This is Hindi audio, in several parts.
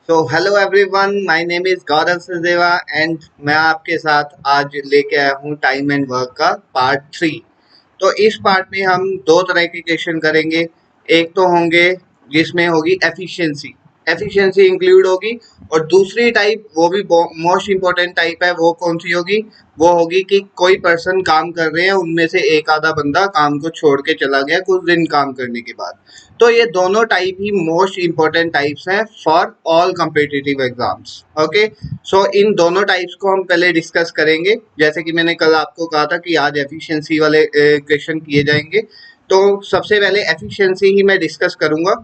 So hello everyone, my name is Gaurav Sachdeva and मैं आपके साथ आज लेके आया हूँ टाइम एंड वर्क का पार्ट 3। तो इस पार्ट में हम दो तरह के क्वेश्चन करेंगे। एक तो होंगे जिसमें होगी एफिशिएंसी, एफिशिएंसी इंक्लूड होगी। और दूसरी टाइप, वो भी मोस्ट इंपॉर्टेंट टाइप है, वो कौन सी होगी? वो होगी कि कोई पर्सन काम कर रहे हैं, उनमें से एक आधा बंदा काम को छोड़ के चला गया कुछ दिन काम करने के बाद। तो ये दोनों टाइप ही मोस्ट इंपॉर्टेंट टाइप्स हैं for all competitive exams. Okay, so इन दोनों टाइप्स को हम पहले डिस्कस करेंगे। जैसे कि मैंने कल आपको कहा था कि आज एफिशिएंसी वाले क्वेश्चन किए जाएंगे। तो सबसे पहले एफिशिएंसी ही मैं डिस्कस करूंगा।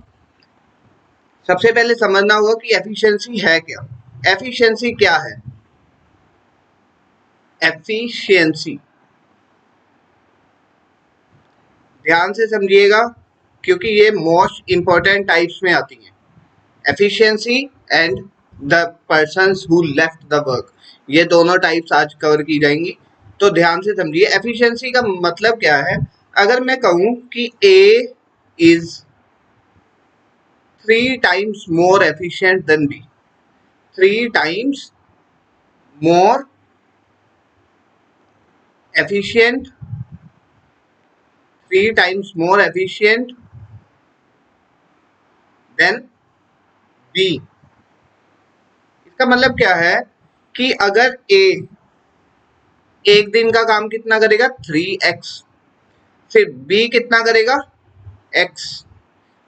सबसे पहले समझना होगा कि एफिशिएंसी है क्या। एफिशिएंसी क्या है? एफिशिएंसी, ध्यान से समझिएगा क्योंकि ये मोस्ट इंपॉर्टेंट टाइप्स में आती है। Efficiency and the persons who left the work, ये दोनों टाइप्स आज कवर की जाएंगी। तो ध्यान से समझिए एफिशिएंसी का मतलब क्या है। अगर मैं कहूं कि A is 3 times more efficient than B, 3 times more efficient, 3 times more efficient than B, इसका मतलब क्या है कि अगर ए एक दिन का काम कितना करेगा 3x, फिर बी कितना करेगा x,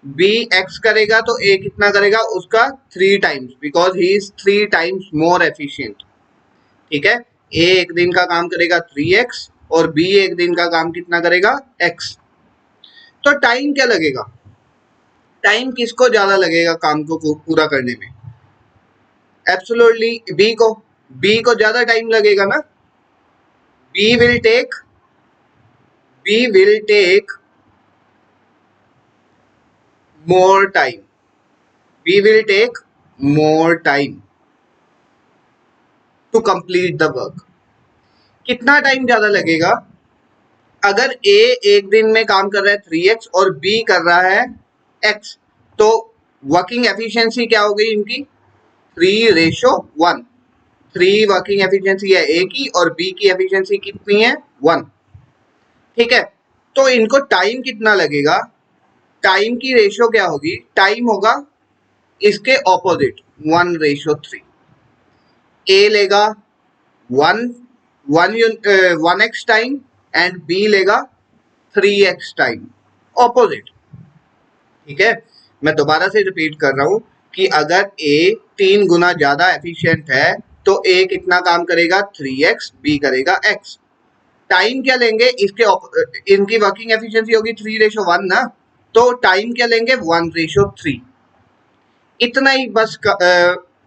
बी एक्स करेगा तो ए कितना करेगा उसका 3 times, because he is 3 times more efficient. ठीक है, ए एक दिन का काम करेगा 3x और बी एक दिन का काम कितना करेगा x। तो टाइम क्या लगेगा? टाइम किसको ज्यादा लगेगा काम को पूरा करने में? एब्सोल्युटली बी को ज्यादा टाइम लगेगा ना। B will take B will take more time, B will take more time to complete the work. कितना टाइम ज्यादा लगेगा? अगर ए एक दिन में काम कर रहा है 3x और बी कर रहा है x, तो वर्किंग एफिशिएंसी क्या हो गई इनकी? 3:1। 3 वर्किंग एफिशिएंसी है ए की और बी की एफिशिएंसी कितनी है? 1। ठीक है, तो इनको टाइम कितना लगेगा? टाइम की रेशियो क्या होगी? टाइम होगा इसके ऑपोजिट, 1:3। ए लेगा 1x टाइम एंड बी लेगा 3x टाइम, ऑपोजिट। ठीक है, मैं दोबारा से रिपीट कर रहा हूं कि अगर ए 3 गुना ज्यादा एफिशिएंट है तो ए कितना काम करेगा? 3x, बी करेगा x। टाइम क्या लेंगे इसके इनकी वर्किंग एफिशिएंसी होगी 3:1 ना, तो टाइम क्या लेंगे? 1:3। इतना ही बस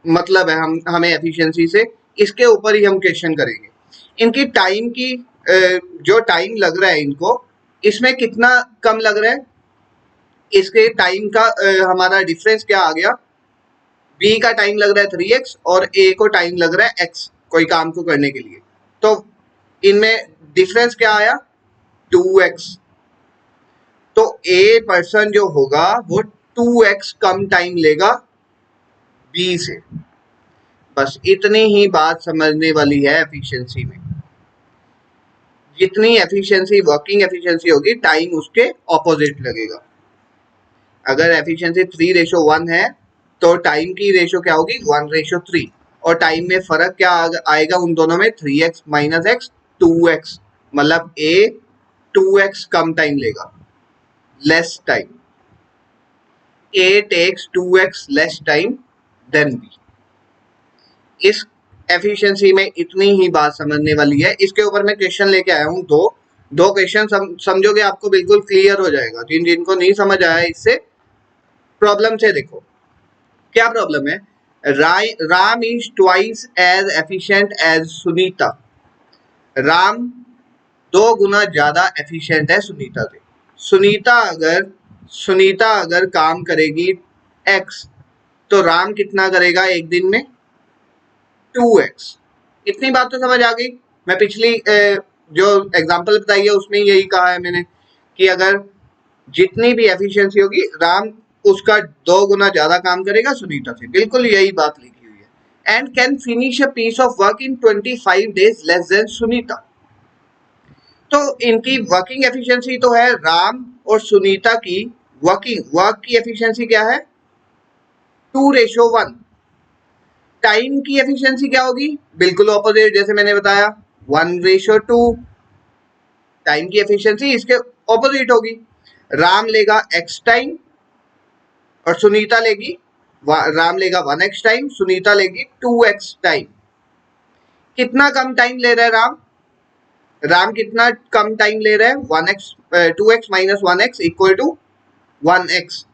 मतलब है हमें एफिशिएंसी से। इसके ऊपर ही हम क्वेश्चन करेंगे। इनकी टाइम की जो टाइम लग रहा है इनको, इसमें कितना कम लग रहा है? इसके टाइम का हमारा डिफरेंस क्या आ गया? बी का टाइम लग रहा है 3x और ए को टाइम लग रहा है x कोई काम को करने के लिए। तो इनमें डिफरेंस क्या आया? 2x। तो ए पर्सन जो होगा वो 2x कम टाइम लेगा बी से। बस इतनी ही बात समझने वाली है एफिशिएंसी में। जितनी एफिशिएंसी वर्किंग एफिशिएंसी होगी, टाइम उसके ऑपोजिट लगेगा। अगर एफिशिएंसी 3:1 है तो टाइम की रेशियो क्या होगी? 1:3। और टाइम में फर्क क्या आएगा उन दोनों में? 3x minus x, 2x। मतलब ए 2x कम टाइम लेगा, less time. A takes 2x less time than B. इस एफिशिएंसी में इतनी ही बात समझने वाली है। इसके ऊपर मैं क्वेश्चन लेके आया हूँ दो दो क्वेश्चन समझोगे आपको बिल्कुल क्लियर हो जाएगा। जिनको नहीं समझ आया इससे प्रॉब्लम से देखो क्या प्रॉब्लम है। Ram is twice as efficient as Sunita. Ram 2 गुना ज्यादा एफिशिएंट है सुनीता से। सुनीता अगर काम करेगी x, तो राम कितना करेगा एक दिन में? 2x। इतनी बात तो समझ आ गई। मैं पिछली जो एग्जांपल बताई है उसमें यही कहा है मैंने कि अगर जितनी भी एफिशिएंसी होगी, राम उसका 2 गुना ज्यादा काम करेगा सुनीता से, बिल्कुल यही बात लिखी हुई है। And can finish a piece of work in 25 days less than Sunita. तो इनकी वर्किंग एफिशिएंसी तो है, राम और सुनीता की वर्क की एफिशिएंसी क्या है, 2:1। टाइम की एफिशिएंसी क्या होगी, बिल्कुल ऑपोजिट, जैसे मैंने बताया 1:2। टाइम की एफिशिएंसी इसके ऑपोजिट होगी। राम लेगा x टाइम और सुनीता लेगी, राम लेगा 1x टाइम, सुनीता लेगी 2x टाइम। कितना कम टाइम ले रहा है राम कितना कम टाइम ले रहा है, 2x minus 1x equal to 1x।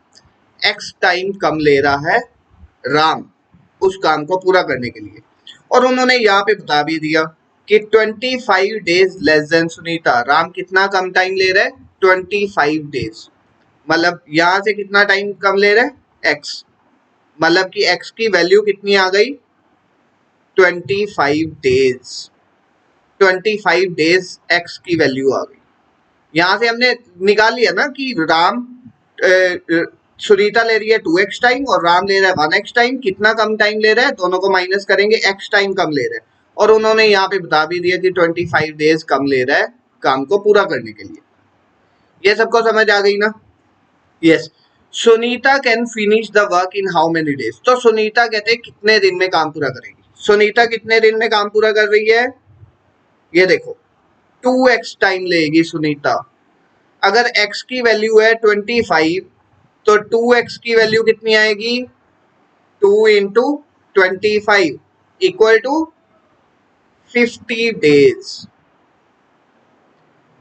x time कम ले रहा है राम उस काम को पूरा करने के लिए। और उन्होंने यहाँ पे बता भी दिया कि 25 days less than Sunita. Ram कितना कम टाइम ले रहा है, 25 डेज। मतलब यहां से कितना टाइम कम ले रहा है, x। मतलब कि x की वैल्यू कितनी आ गई, 25 डेज। 25 डेज x की वैल्यू आ गई। यहां से हमने निकाल लिया ना कि राम सुनीता ले रही है 2x टाइम और राम ले रहा है 1x टाइम। कितना कम टाइम ले रहा है, दोनों को माइनस करेंगे, x टाइम कम ले रहा है। और उन्होंने यहाँ पे बता भी दिया कि 25 डेज कम ले रहा है काम को पूरा करने के लिए। ये सबको समझ आ गई ना, yes. Sunita can finish the work in how many days. तो सुनीता कहते हैं कितने दिन में काम पूरा करेगी। सुनीता कितने दिन में काम पूरा कर रही है, ये देखो 2x टाइम लेगी सुनीता। अगर x की वैल्यू है 25 तो 2x की वैल्यू कितनी आएगी, 2 into 25 equal to 50 days.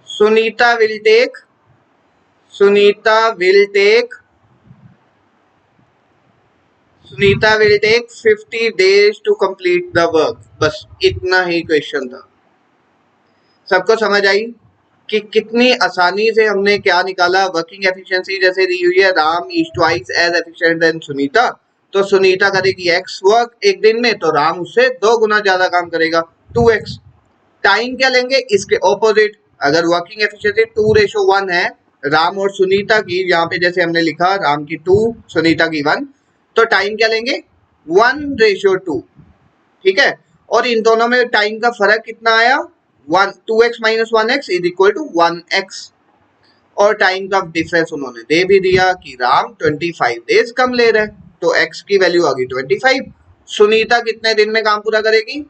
Sunita will take 50 days to complete the work. बस इतना ही क्वेश्चन था। सबको समझ आई कि कितनी आसानी से हमने क्या निकाला। वर्किंग एफिशिएंसी जैसे दी हुई है, Ram is twice as efficient then Sunita. तो सुनीता करेगी x वर्क एक दिन में, तो राम उससे 2 गुना ज्यादा काम करेगा 2x। टाइम क्या लेंगे, इसके ऑपोजिट। अगर वर्किंग एफिशिएंसी 2:1 है राम और सुनीता की, यहाँ पे जैसे हमने लिखा राम की 2 सुनीता की 1, तो टाइम क्या लेंगे 1:2। ठीक है, और इन दोनों में टाइम का फर्क कितना आया, 2x minus 1x is equal to 1x। और टाइम का डिफरेंस उन्होंने दे भी दिया कि राम 25 डेज कम ले रहे हैं, तो x की वैल्यू आ गई 25। सुनीता कितने दिन में काम पूरा करेगी,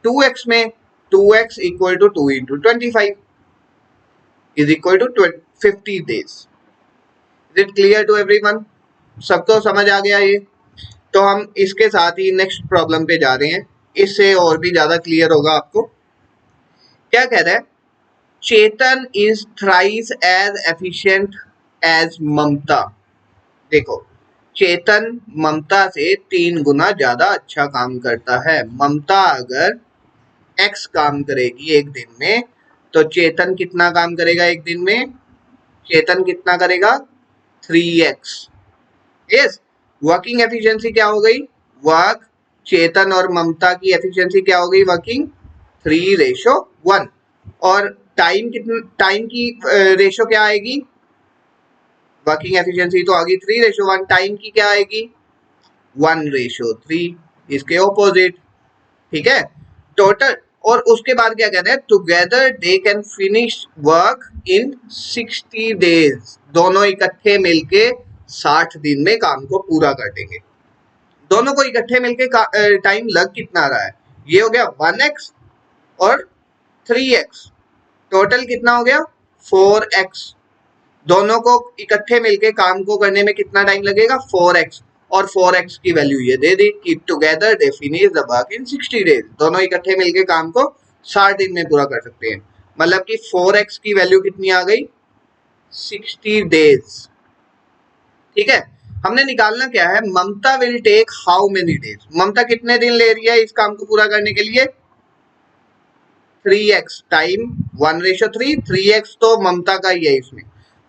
2x में। 2x equal to 2 into 25 is equal to 50 days. Is it clear to everyone, सबको समझ आ गया ये। तो हम इसके साथ ही नेक्स्ट प्रॉब्लम पे जा रहे हैं, इससे और भी ज्यादा क्लियर होगा आपको। क्या कह रहा है, Chetan is thrice as efficient as Mamta. देखो चेतन ममता से 3 गुना ज्यादा अच्छा काम करता है। ममता अगर x काम करेगी एक दिन में, तो चेतन कितना काम करेगा एक दिन में, चेतन कितना करेगा 3x। यस, वर्किंग एफिशिएंसी क्या हो गई, वर्क चेतन और ममता की एफिशिएंसी क्या हो गई वर्किंग, 3:1। और टाइम की रेशो क्या आएगी, वर्किंग एफिशिएंसी तो आ गई 3:1, टाइम की क्या आएगी 1:3, इसके ऑपोजिट। ठीक है, टोटल। और उसके बाद क्या कहते हैं, together they can finish work in 60 days. दोनों इकट्ठे मिलके 60 दिन में काम को पूरा कर देंगे। दोनों को इकट्ठे मिलके टाइम लग कितना रहा है, ये हो गया 1x और 3x, टोटल कितना हो गया 4x। दोनों को इकट्ठे मिलके काम को करने में कितना टाइम लगेगा 4x। और 4x की वैल्यू ये दे दी कि together they finish the work in 60 days. दोनों इकट्ठे मिलके काम को 60 दिन में पूरा कर सकते हैं। मतलब कि 4x की वैल्यू कितनी आ गई 60 डेज। ठीक है, हमने निकालना क्या है, Mamta will take how many days. Mamta कितने दिन ले रही है इस काम को पूरा करने के लिए, 3x टाइम 1:3। 3x तो ममता का ही है इसमें।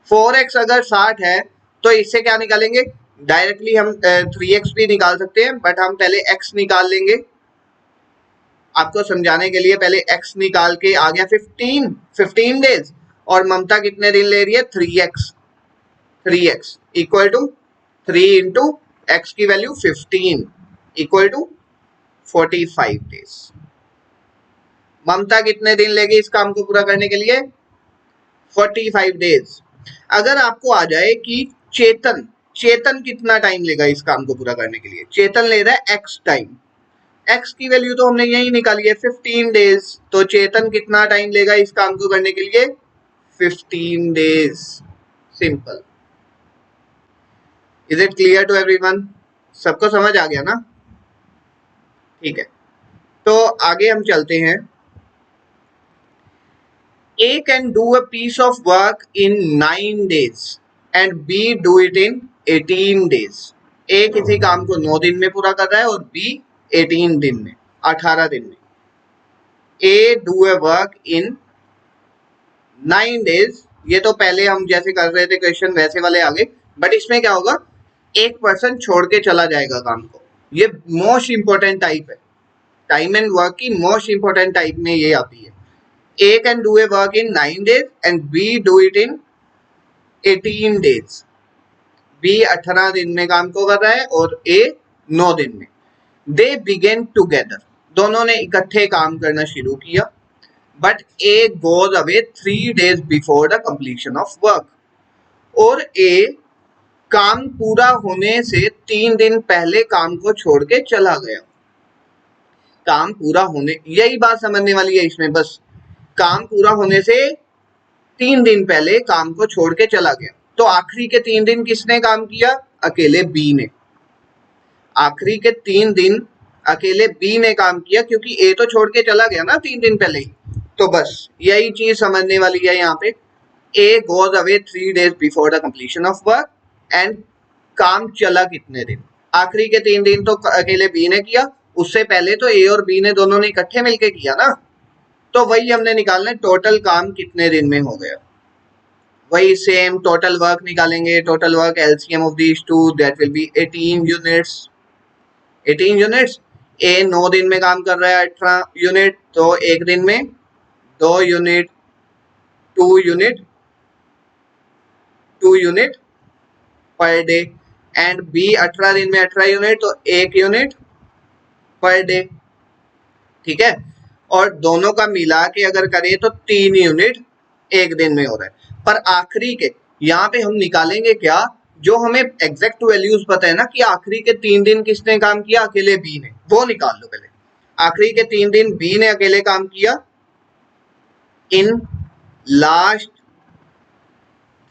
4x अगर 60 है तो इससे क्या निकालेंगे, डायरेक्टली हम 3x भी निकाल सकते हैं, बट हम पहले x निकाल लेंगे आपको समझाने के लिए। पहले x निकाल के आ गया 15 डेज। और ममता कितने दिन ले रही है 3x equal to 3 into x की value 15 equal to 45 days. Mamta कितने दिन लेगी इस काम को पूरा करने के लिए? 45 डेज। अगर आपको आ जाए कि चेतन चेतन कितना टाइम लेगा इस काम को पूरा करने के लिए, चेतन ले रहा है एक्स टाइम, एक्स की वैल्यू तो हमने यही निकाली है 15 डेज, तो चेतन कितना टाइम लेगा इस काम को करने के लिए? 15 days. Simple. Is it clear to everyone? सबको समझ आ गया ना? ठीक है, तो आगे हम चलते हैं। A can do a piece of work in 9 days and B do it in 18 days. A किसी काम को 9 दिन में पूरा कर रहा है और B 18 दिन में, 18 दिन में। A do a work in 9 days, ये तो पहले हम जैसे कर रहे थे क्वेश्चन वैसे वाले आगे, बट इसमें क्या होगा, एक पर्सन छोड़ के चला जाएगा काम को। ये मोस्ट इंपॉर्टेंट टाइप है, टाइम एंड वर्क की मोस्ट इंपॉर्टेंट टाइप में ये आती है। A can do a work in 9 days and B do it in 18 days. B 18 दिन में काम को कर रहा है और A 9 दिन में। They began together. दोनों ने इकट्ठे काम करना शुरू किया। But A goes away 3 days before the completion of work. और A काम पूरा होने से 3 दिन पहले काम को छोड़ के चला गया। काम पूरा होने, यही बात समझने वाली है इसमें, बस काम पूरा होने से 3 दिन पहले काम को छोड़ के चला गया। तो आखिरी के 3 दिन किसने काम किया? अकेले बी ने। आखिरी के 3 दिन अकेले बी ने काम किया, क्योंकि ए तो छोड़ के चला गया ना 3 दिन पहले ही। तो बस यही चीज समझने वाली है यहाँ पे। A goes away 3 days before the completion of work and काम चला कितने दिन? आखिरी के 3 दिन तो अकेले बी ने किया, उससे पहले तो ए और बी ने दोनों ने इकट्ठे मिलके किया ना, तो वही हमने निकालना है, टोटल काम कितने दिन में हो गया। वही सेम टोटल वर्क निकालेंगे, total work LCM of these two, that will be 18 units. 18 units, A 9 दिन में काम कर रहा है 18 यूनिट, तो एक दिन में 2 unit, 2 unit, 2 unit per day. And B 18 दिन में 18 यूनिट, तो 1 यूनिट पर डे। ठीक है, और दोनों का मिला के अगर करें तो 3 यूनिट एक दिन में हो रहा है। पर आखिरी के यहाँ पे हम निकालेंगे क्या, जो हमें एग्जैक्ट वैल्यूज पता है ना कि आखिरी के 3 दिन किसने काम किया, अकेले बी ने, वो निकाल लो पहले। आखिरी के 3 दिन बी ने अकेले काम किया। In last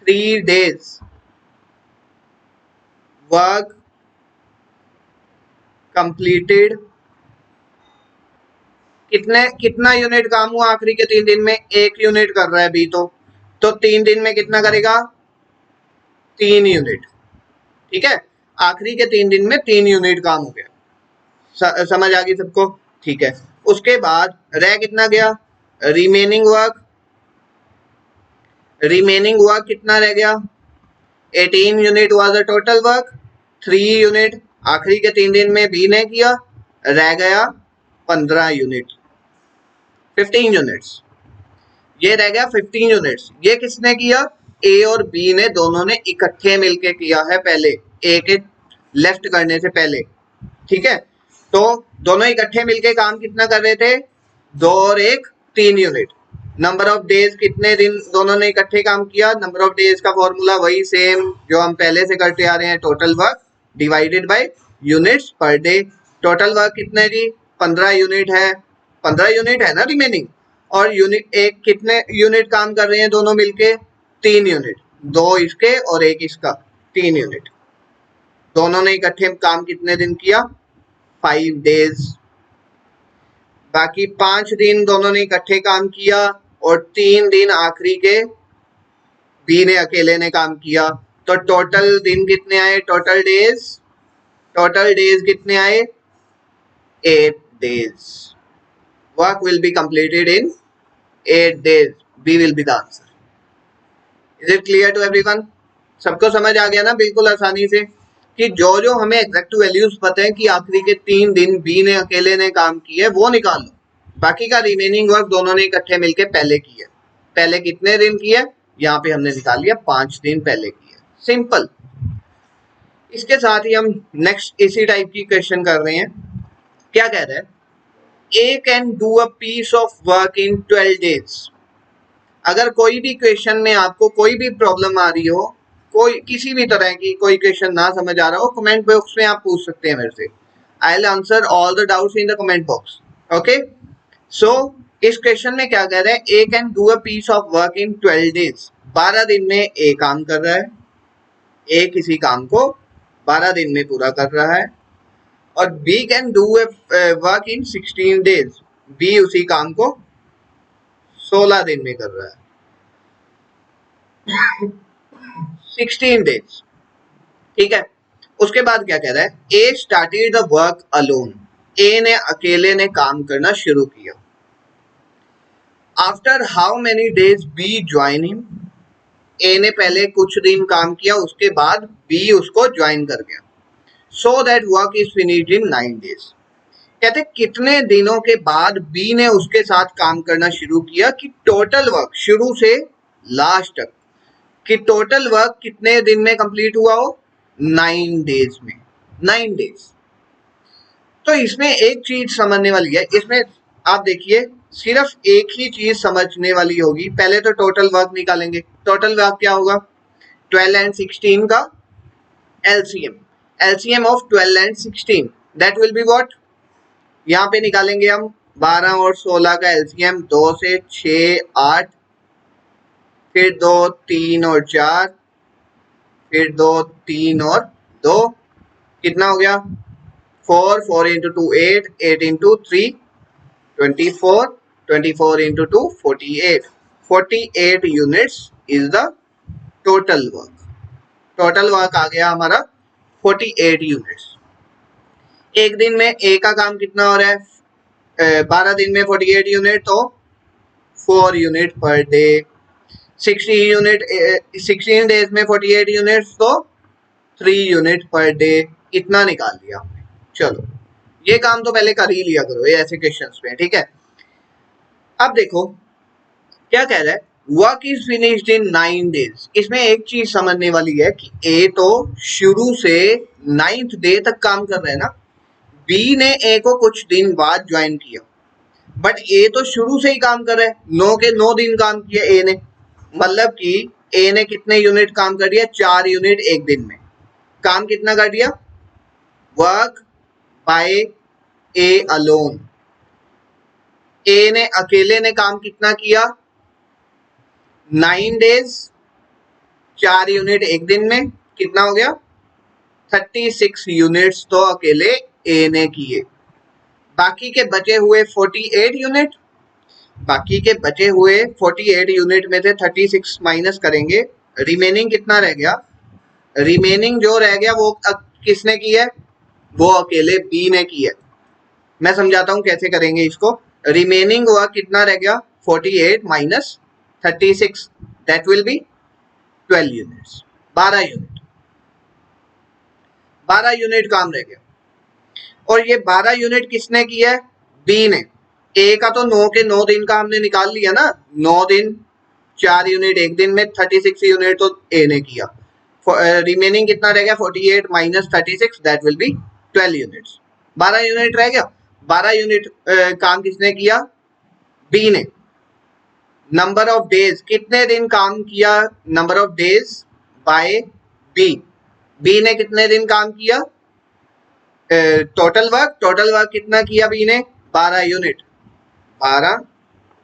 3 days work completed. कितना यूनिट काम हुआ आखिरी के 3 दिन में? 1 यूनिट कर रहा है बी, तो 3 दिन में कितना करेगा? 3 यूनिट। ठीक है, आखिरी के 3 दिन में 3 यूनिट काम हो गया। समझ आ गई सबको? ठीक है, उसके बाद रह कितना गया? Remaining work. रिमेनिंग वर्क कितना रह गया? 18 unit was the total work, 3 unit आखिरी के 3 दिन में बी ने किया, रह गया 15 यूनिट, 15 यूनिट्स। ये रह गया 15 यूनिट्स। ये किसने किया? ए और बी ने दोनों ने इकट्ठे मिलके किया है पहले, ए के लेफ्ट करने से पहले। ठीक है, तो दोनों इकट्ठे मिलके काम कितना कर रहे थे? 2 और 1 3 यूनिट। नंबर ऑफ डेज कितने दिन दोनों ने इकट्ठे काम किया? नंबर ऑफ डेज का फॉर्मूला वही सेम जो हम पहले से करते आ रहे हैं, total work divided by units per day. Total work कितने जी? 15 यूनिट है, 15 यूनिट है ना रिमेनिंग। और यूनिट एक कितने यूनिट काम कर रहे हैं दोनों मिलके? 3 यूनिट, 2 इसके और 1 इसका, 3 यूनिट। दोनों ने इकट्ठे काम कितने दिन किया? 5 डेज। बाकी 5 दिन दोनों ने इकट्ठे काम किया और 3 दिन आखिरी के बी ने अकेले ने काम किया। तो टोटल दिन कितने आए? टोटल डेज कितने आए? 8 days. Work will be completed in 8 days. B will be the answer. Is it clear to everyone? सबको समझ आ गया ना बिल्कुल आसानी से कि जो हमें एग्जैक्ट वैल्यूज पता है कि आखिरी के 3 दिन बी ने अकेले ने काम किए वो निकाल लो। बाकी का रिमेनिंग वर्क दोनों ने इकट्ठे मिलके पहले किए। पहले कितने दिन किए? यहाँ पे हमने निकाल लिया 5 दिन पहले किए। सिंपल। इसके साथ ही हम नेक्स्ट इसी टाइप की क्वेश्चन कर रहे हैं। क्या कह रहा है, A can do a piece of work in 12 days। अगर कोई भी क्वेश्चन में आपको कोई भी प्रॉब्लम आ रही हो, कोई किसी भी तरह की कोई क्वेश्चन ना समझ आ रहा हो, कमेंट बॉक्स में आप पूछ सकते हैं मेरे से। I will answer all the doubts in the comment box. Okay, so इस क्वेश्चन में क्या कह रहा है, A can do a piece of work in 12 days। 12 दिन में ए काम कर रहा है, ए किसी काम को 12 दिन में पूरा कर रहा है। और B can do a work in 16 days। B उसी काम को 16 दिन में कर रहा है, 16 days। ठीक है, उसके बाद क्या कह रहा है, A started the work alone. A ने अकेले ने काम करना शुरू किया। After how many days B join him. A ने पहले कुछ दिन काम किया, उसके बाद बी उसको ज्वाइन कर गया। So that work is finished in 9 days। कहते कितने दिनों के बाद बी ने उसके साथ काम करना शुरू किया कि टोटल वर्क शुरू से लास्ट तक कि टोटल वर्क कितने दिन में कंप्लीट हुआ हो, 9 days में, 9 days। तो इसमें एक चीज समझने वाली है, इसमें आप देखिए सिर्फ एक ही चीज समझने वाली होगी। पहले तो टोटल वर्क निकालेंगे। टोटल वर्क क्या होगा, 12 and 16 का LCM, LCM of 12 and 16 that will be what, यहाँ पे निकालेंगे हम 12 और 16 का एलसीएम, 2 से 6 8, फिर 2 3 और 4, फिर 2 3 और 2, कितना हो गया 4, 4 into 2 8, 8 into 3 24, 24 into 2 48, 48 units is the total work। Total work आ गया हमारा 48 यूनिट्स। एक दिन में ए का काम कितना हो रहा है, 12 दिन में 48 यूनिट, तो 4 यूनिट पर डे। 16 डेज में 48 यूनिट्स, तो 3 यूनिट पर डे। इतना निकाल लिया हमने। चलो ये काम तो पहले कर ही लिया करो ये ऐसे क्वेश्चंस में, ठीक है। अब देखो क्या कह रहा है, work is finished in 9 days। इसमें एक चीज समझने वाली है कि ए तो शुरू से 9th डे तक काम कर रहा है ना, बी ने ए को कुछ दिन बाद ज्वाइन किया, बट ए तो शुरू से ही काम कर रहा है, 9 के 9 दिन काम किया ए ने, मतलब कि ए ने कितने यूनिट काम कर दिया, 4 यूनिट एक दिन में। काम कितना कर दिया, work by A alone. A ने अकेले ने काम कितना किया, 9 days, 4 यूनिट एक दिन में, कितना हो गया 36 यूनिट्स तो अकेले ए ने किए। बाकी के बचे हुए 48 यूनिट, बाकी के बचे हुए 48 यूनिट में से 36 माइनस करेंगे, रिमेनिंग कितना रह गया, रिमेनिंग जो रह गया वो किसने की है, वो अकेले बी ने की है। मैं समझाता हूं कैसे करेंगे इसको। रिमेनिंग हुआ कितना रह गया, 48 minus 36, that will B 12 units, 12 unit, 12 unit काम रह गया। और ये 12 यूनिट किसने की है, बी ने। ए का तो 9 के 9 दिन का हमने निकाल लिया ना, 9 दिन 4 यूनिट एक दिन में, 36 यूनिट तो ए ने किया। रिमेनिंग कितना रह गया, 48 minus 36, that will B 12 units. 12 unit रह गया। 12 यूनिट काम किसने किया, बी ने। नंबर ऑफ डेज, कितने दिन काम किया, number of days by B. B ने कितने दिन काम किया, टोटल वर्क कितना किया बी ने, 12 यूनिट। 12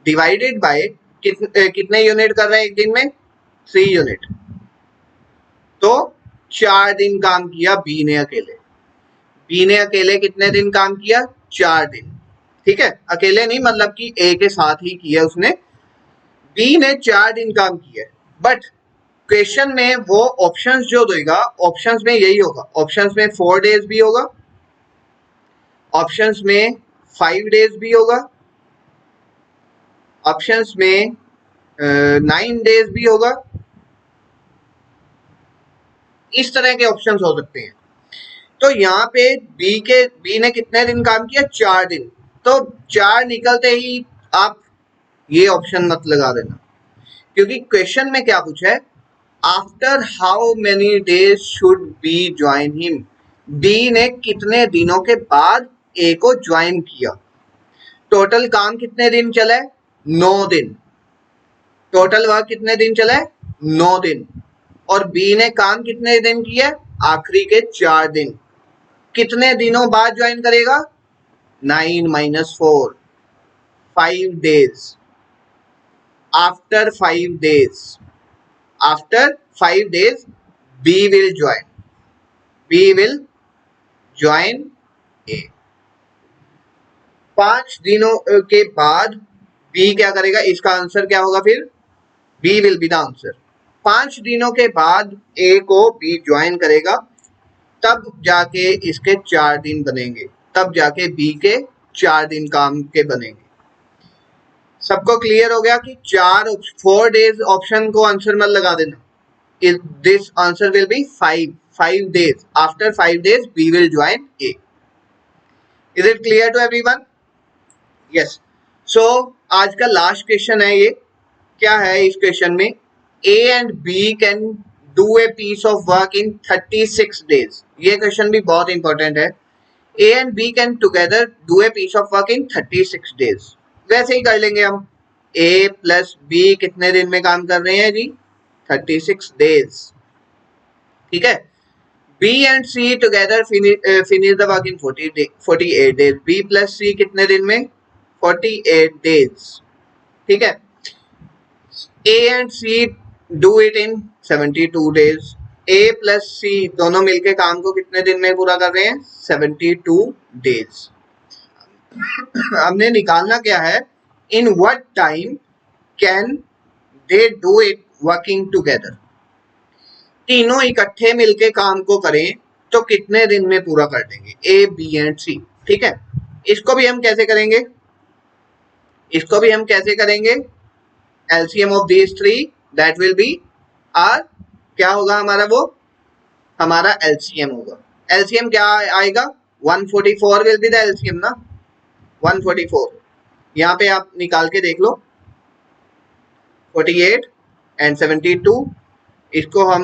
डिवाइडेड बाय कितने यूनिट कर रहे हैं एक दिन में, 3 यूनिट, तो 4 दिन काम किया बी ने अकेले। बी ने अकेले कितने दिन काम किया, 4 दिन, ठीक है। अकेले नहीं, मतलब कि ए के साथ ही किया उसने। बी ने 4 दिन काम किया, बट क्वेश्चन में वो ऑप्शंस जो देगा, ऑप्शंस में यही होगा, ऑप्शंस में 4 डेज भी होगा, ऑप्शंस में 5 डेज भी होगा, ऑप्शंस में 9 डेज भी होगा। इस तरह के ऑप्शंस हो सकते हैं। तो यहाँ पे बी ने कितने दिन काम किया, 4 दिन, तो 4 निकलते ही आप ये ऑप्शन मत लगा देना, क्योंकि क्वेश्चन में क्या पूछा है, after how many days should B join him, B ने कितने दिनों के बाद ए को ज्वाइन किया। टोटल काम कितने दिन चला है? 9 दिन। टोटल वर्क कितने दिन चला है? 9 दिन। और बी ने काम कितने दिन किया है? आखिरी के 4 दिन। कितने दिनों बाद ज्वाइन करेगा? 9 - 4, 5 days। After 5 days, after 5 days B will join, B will join A। 5 दिनों के बाद B क्या करेगा? इसका आंसर क्या होगा फिर? B will be the answer। 5 दिनों के बाद A को B ज्वाइन करेगा, तब जाके इसके 4 दिन बनेंगे, तब जाके B के 4 दिन काम के बनेंगे। सबको क्लियर हो गया कि 4 days ऑप्शन को आंसर मत लगा देना। This answer will be 5 days। After 5 days B will join A। Is it clear to everyone? Yes। So आज का लास्ट क्वेश्चन है ये। क्या है इस क्वेश्चन में? A and B can do a piece of work in 36 days। ये क्वेश्चन भी बहुत इंपॉर्टेंट है। A and B can together do a piece of work in 36 days। वैसे ही कर लेंगे हम। A plus B कितने दिन में काम कर रहे हैं जी? 36 days। ठीक है। B and C together finish the work in 48 days। B plus C कितने दिन में? 48 days। ठीक है। A and C do it in 72 days। A plus C दोनों मिलके काम को कितने दिन में पूरा कर रहे हैं? 72 days। हमने निकालना क्या है? In what time can they do it working together। तीनों इकट्ठे मिलके काम को करें तो कितने दिन में पूरा कर देंगे? A, B and C। ठीक है। इसको भी हम कैसे करेंगे? इसको भी हम कैसे करेंगे? LCM of these three that will be R। क्या होगा हमारा? वो हमारा LCM होगा। LCM क्या आएगा? 144 will be the LCM ना। 144 यहाँ पे आप निकाल के देख लो। 48 and 72, इसको हम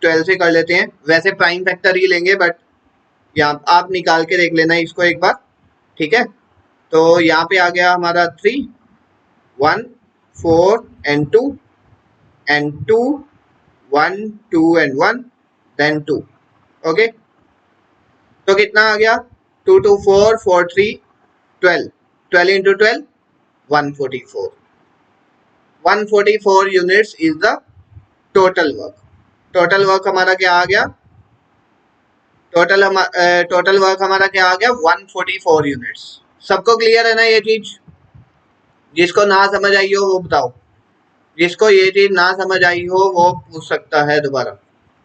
12 से कर लेते हैं। वैसे प्राइम फैक्टर ही लेंगे, बट यहाँ आप निकाल के देख लेना इसको एक बार। ठीक है। तो यहाँ पे आ गया हमारा 3, 1, 4 and 2 and 2, 1, 2 and 1 then 2। Okay. तो कितना आ गया? 2, 2, 4, 4, 3, 12। 12 into 12, 144। 144 units is the total work. Total work हमारा क्या आ गया? टोटल वर्क हमारा क्या आ गया? 144 यूनिट्स। सबको क्लियर है ना ये चीज? जिसको ना समझ आई हो वो बताओ। जिसको ये चीज ना समझ आई हो वो पूछ सकता है दोबारा।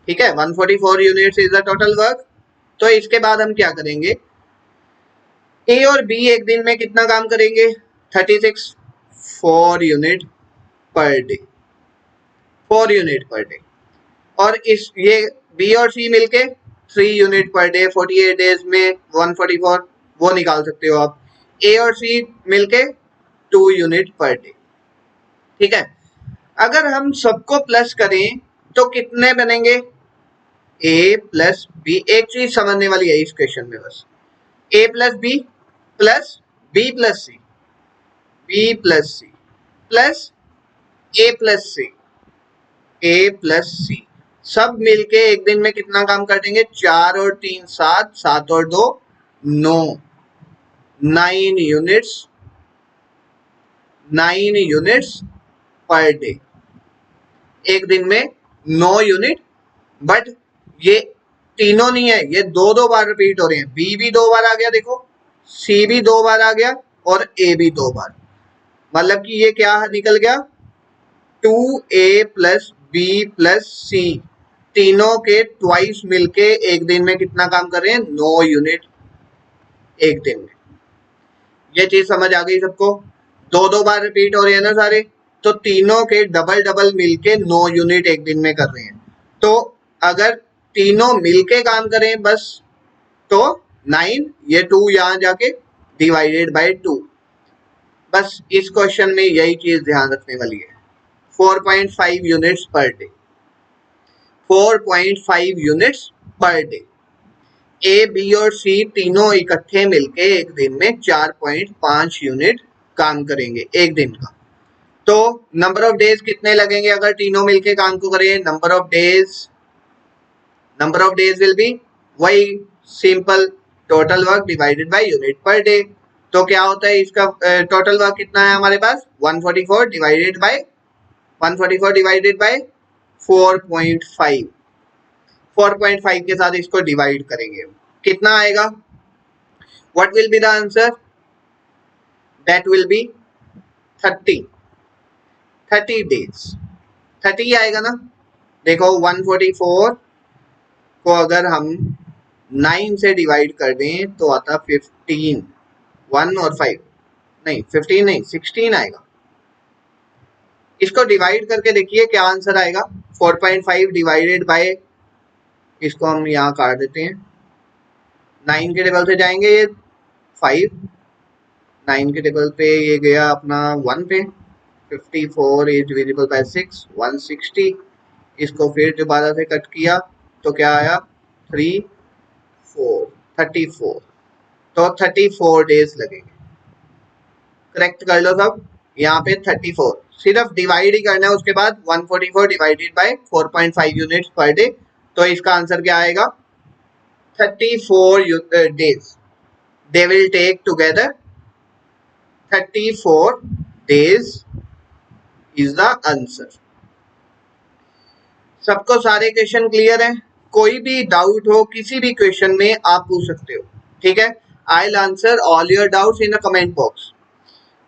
ठीक है। 144 units is the total work. तो इसके बाद हम क्या करेंगे? ए और बी एक दिन में कितना काम करेंगे? 36, 4 unit per day. 4 unit per day. और इस ये बी और सी मिलके 3 यूनिट पर डे। 48 डेज में 144 वो निकाल सकते हो आप। ए और सी मिलके 2 यूनिट पर डे। ठीक है। अगर हम सबको प्लस करें तो कितने बनेंगे? A plus B. एक चीज समझने वाली है इस क्वेश्चन में बस। A plus B plus B plus C, B plus C plus A plus C, A plus C, सब मिलके एक दिन में कितना काम कर देंगे? 4 और 3 7, 7 और 2 9, 9 यूनिट्स, 9 यूनिट्स पर डे। एक दिन में 9 यूनिट। बट ये तीनों नहीं है, ये 2-2 बार रिपीट हो रहे हैं। बी भी 2 बार आ गया देखो, सी भी 2 बार आ गया और ए भी 2 बार। मतलब कि ये क्या निकल गया? 2A प्लस बी प्लस सी तीनों के ट्वाइस मिलके एक दिन में कितना काम कर रहे हैं? 9 यूनिट एक दिन में। ये चीज समझ आ गई सबको? 2-2 बार रिपीट हो रहे हैं ना सारे, तो तीनों के डबल डबल मिलके 9 यूनिट एक दिन में कर रहे हैं। तो अगर तीनों मिलके काम करें बस तो 9, ये 2 यहां जाके डिवाइडेड बाय 2। बस इस क्वेश्चन में यही चीज ध्यान रखने वाली है। 4.5 units per day. 4.5 units per day. A, B और सी तीनों इकट्ठे मिलके एक दिन में 4.5 यूनिट काम करेंगे एक दिन का। तो नंबर ऑफ डेज कितने लगेंगे अगर तीनों मिलके काम को करें? Number of days will be वही simple total work divided by unit per day. तो क्या होता है इसका टोटल वर्क कितना है हमारे पास? 144 डिवाइडेड बाय 4.5 4.5 के साथ इसको डिवाइड करेंगे, कितना आएगा? What will be the answer? That will B 30 days. 30 आएगा ना। देखो 144 को अगर हम 9 से डिवाइड कर दें तो आता 15, 1 और 5 नहीं, 15 नहीं 16 आएगा। इसको डिवाइड करके देखिए क्या आंसर आएगा। 4.5 डिवाइडेड बाय, इसको हम यहाँ काट देते हैं, 9 के टेबल से जाएंगे ये 5, 9 के टेबल पे ये गया अपना 1 पे, 54 इज डिविजिबल बाय 6, 160। इसको फिर दोबारा से कट किया तो क्या आया? 3, 4, 34। तो 34 डेज लगेंगे। करेक्ट कर लो सब। यहाँ पे 34 सिर्फ डिवाइड ही करना है, उसके बाद 144 divided by 4.5 units per day. तो इसका आंसर क्या आएगा? 34 days. They will take together 34 days is the answer. सबको सारे क्वेश्चन क्लियर है? कोई भी डाउट हो किसी भी क्वेश्चन में आप पूछ सकते हो, ठीक है। आई will answer all your doubts in the comment box.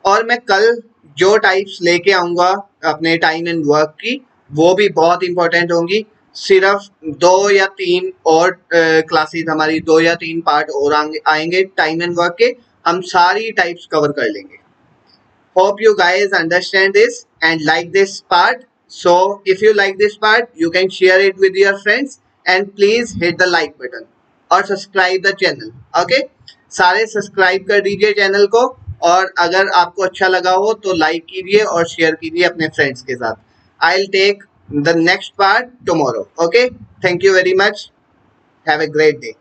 और मैं कल जो टाइप्स लेके आऊंगा अपने टाइम एंड वर्क की, वो भी बहुत इंपॉर्टेंट होंगी। सिर्फ 2 या 3 और क्लासेस हमारी, 2 या 3 पार्ट और आएंगे टाइम एंड वर्क के, हम सारी टाइप्स कवर कर लेंगे। Hope you guys understand this and like this part. So if you like this part, you can share it with your friends and please hit the like button और subscribe the channel. Okay? सारे सब्सक्राइब कर दीजिए चैनल को, और अगर आपको अच्छा लगा हो तो लाइक कीजिए और शेयर कीजिए अपने फ्रेंड्स के साथ। I'll take the next part tomorrow. Okay? Thank you very much. Have a great day.